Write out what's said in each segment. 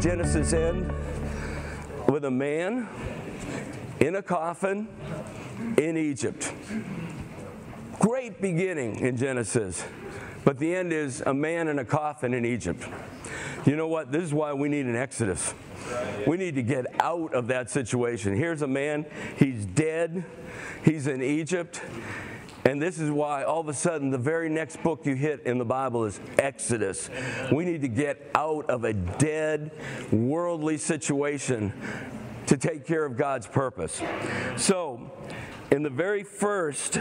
Genesis end? With a man in a coffin in Egypt. Great beginning in Genesis, but the end is a man in a coffin in Egypt. You know what? This is why we need an exodus. We need to get out of that situation. Here's a man, he's dead, he's in Egypt, and this is why all of a sudden the very next book you hit in the Bible is Exodus. We need to get out of a dead, worldly situation to take care of God's purpose. So, in the very first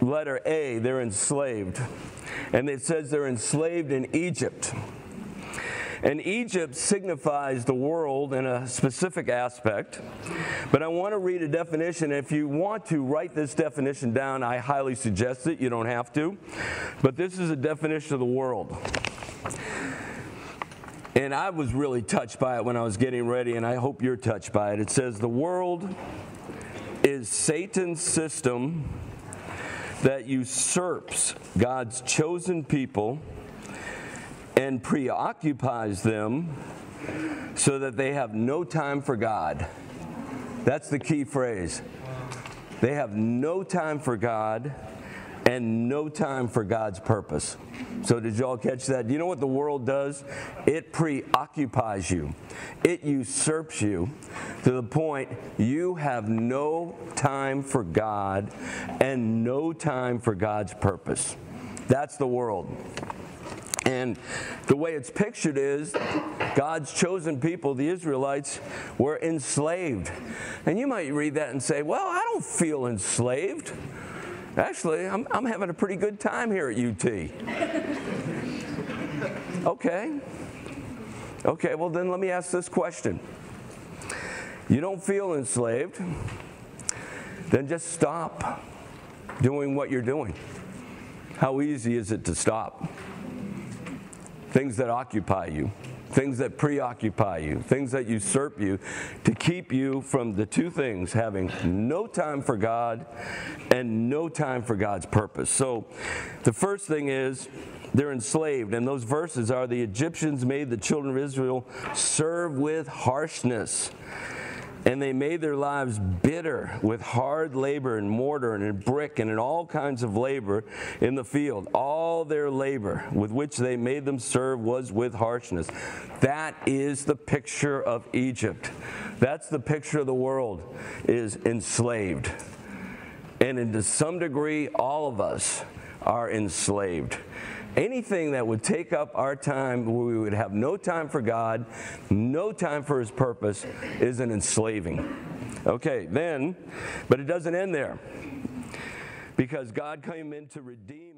letter A, they're enslaved. And it says they're enslaved in Egypt. And Egypt signifies the world in a specific aspect. But I want to read a definition. If you want to write this definition down, I highly suggest it. You don't have to. But this is a definition of the world. And I was really touched by it when I was getting ready, and I hope you're touched by it. It says the world is Satan's system that usurps God's chosen people and preoccupies them so that they have no time for God. That's the key phrase. They have no time for God and no time for God's purpose. So did y'all catch that? Do you know what the world does? It preoccupies you. It usurps you to the point you have no time for God and no time for God's purpose. That's the world. And the way it's pictured is God's chosen people, the Israelites, were enslaved. And you might read that and say, well, I don't feel enslaved. Actually, I'm having a pretty good time here at UT. Okay, well then let me ask this question. You don't feel enslaved, then just stop doing what you're doing. How easy is it to stop? Things that occupy you, things that preoccupy you, things that usurp you, to keep you from the two things, having no time for God and no time for God's purpose. So the first thing is they're enslaved, and those verses are the Egyptians made the children of Israel serve with harshness. And they made their lives bitter with hard labor and mortar and in brick and in all kinds of labor in the field. All their labor with which they made them serve was with harshness. That is the picture of Egypt. That's the picture of the world, is enslaved. And to some degree, all of us are enslaved. Anything that would take up our time where we would have no time for God, no time for His purpose, is an enslaving. Okay, then, but it doesn't end there. Because God came in to redeem